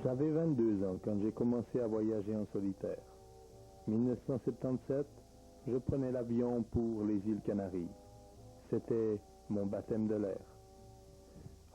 J'avais 22 ans quand j'ai commencé à voyager en solitaire. 1977, je prenais l'avion pour les îles Canaries. C'était mon baptême de l'air.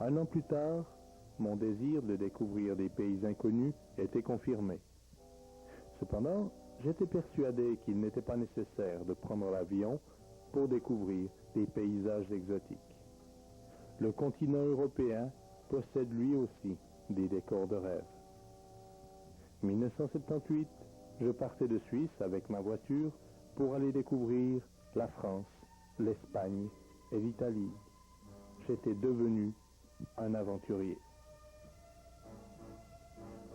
Un an plus tard, mon désir de découvrir des pays inconnus était confirmé. Cependant, j'étais persuadé qu'il n'était pas nécessaire de prendre l'avion pour découvrir des paysages exotiques. Le continent européen possède lui aussi des décors de rêve. 1978, je partais de Suisse avec ma voiture pour aller découvrir la France, l'Espagne et l'Italie. J'étais devenu un aventurier.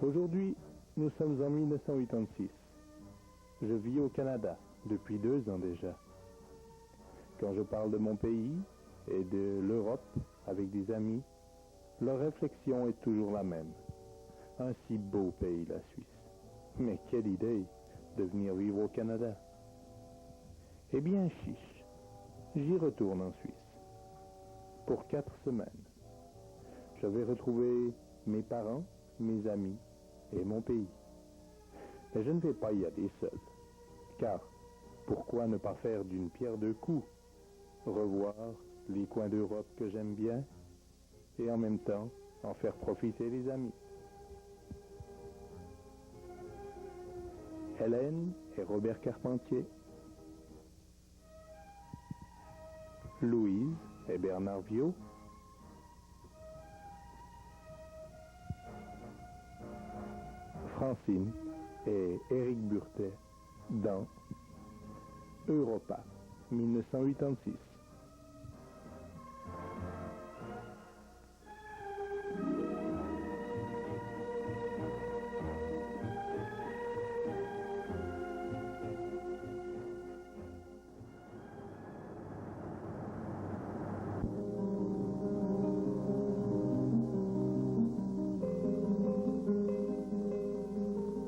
Aujourd'hui, nous sommes en 1986. Je vis au Canada depuis 2 ans déjà. Quand je parle de mon pays et de l'Europe avec des amis, leur réflexion est toujours la même. Un si beau pays, la Suisse. Mais quelle idée de venir vivre au Canada. Eh bien, chiche, j'y retourne en Suisse. Pour 4 semaines. Je vais retrouver mes parents, mes amis et mon pays. Mais je ne vais pas y aller seul. Car, pourquoi ne pas faire d'une pierre deux coups? Revoir les coins d'Europe que j'aime bien et en même temps en faire profiter les amis. Hélène et Robert Carpentier, Louise et Bernard Viau, Francine et Éric Burtet dans Europa 1986.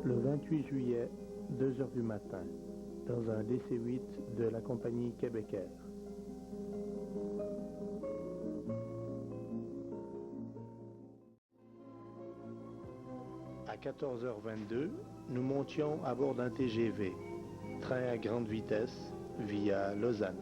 Le 28 juillet, 2 heures du matin, dans un DC-8 de la compagnie Québécoise. À 14h22, nous montions à bord d'un TGV, train à grande vitesse, via Lausanne.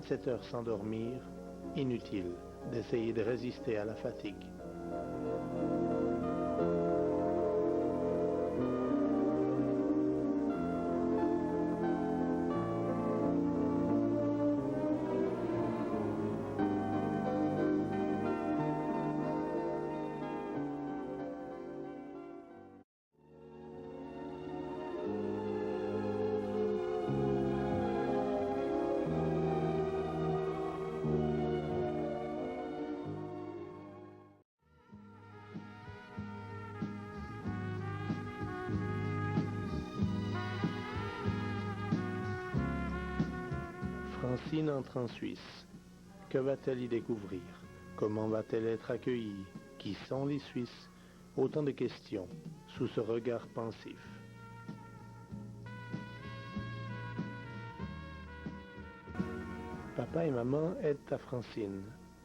Sept heures sans dormir, inutile d'essayer de résister à la fatigue. Francine entre en Suisse. Que va-t-elle y découvrir? Comment va-t-elle être accueillie? Qui sont les Suisses? Autant de questions sous ce regard pensif. Papa et maman aident à Francine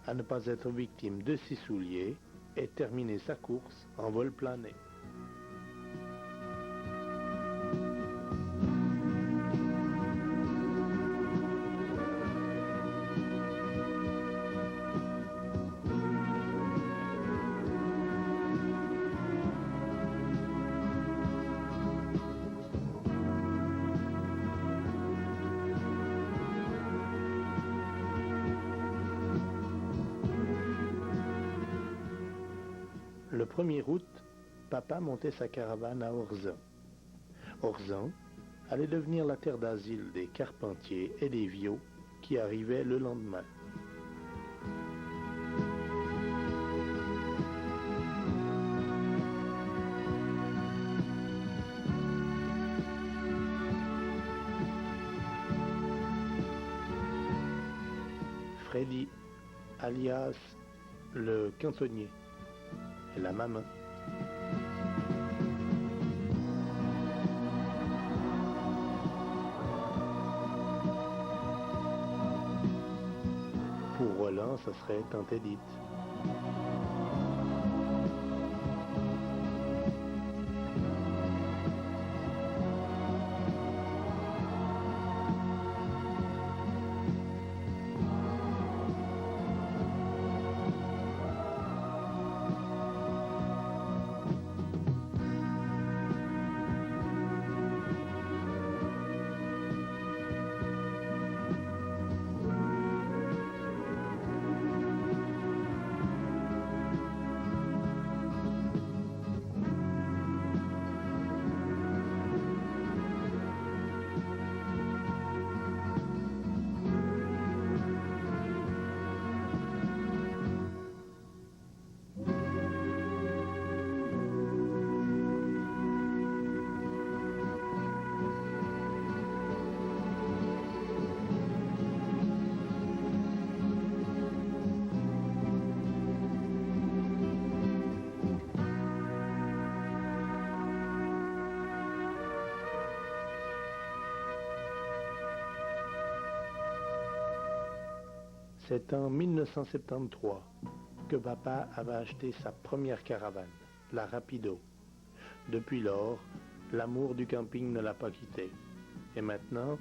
à ne pas être victime de ses souliers et terminer sa course en vol plané. Le 1er août, papa montait sa caravane à Orzan. Orzan allait devenir la terre d'asile des Carpentiers et des Viaux qui arrivaient le lendemain. Freddy, alias le cantonnier, et la maman. Pour Roland, ça serait Tante Edith. C'est en 1973 que papa avait acheté sa première caravane, la Rapido. Depuis lors, l'amour du camping ne l'a pas quitté. Et maintenant,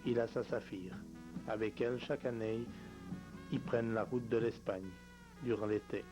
il a sa Saphir. Avec elle, chaque année, ils prennent la route de l'Espagne durant l'été.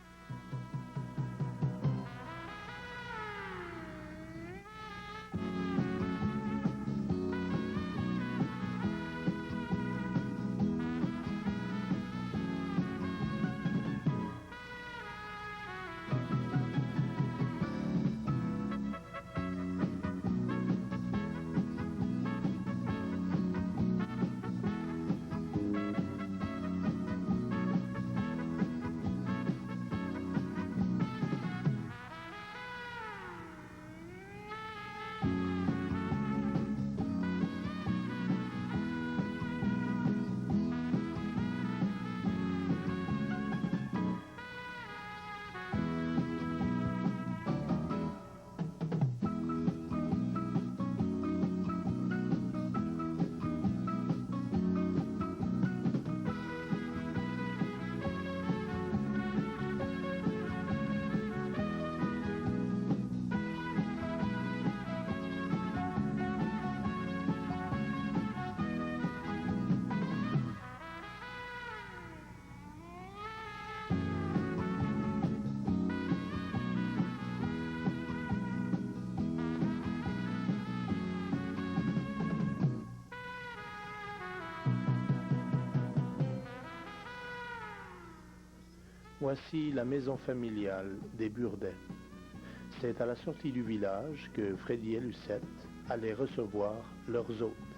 Voici la maison familiale des Burdets. C'est à la sortie du village que Freddy et Lucette allaient recevoir leurs hôtes.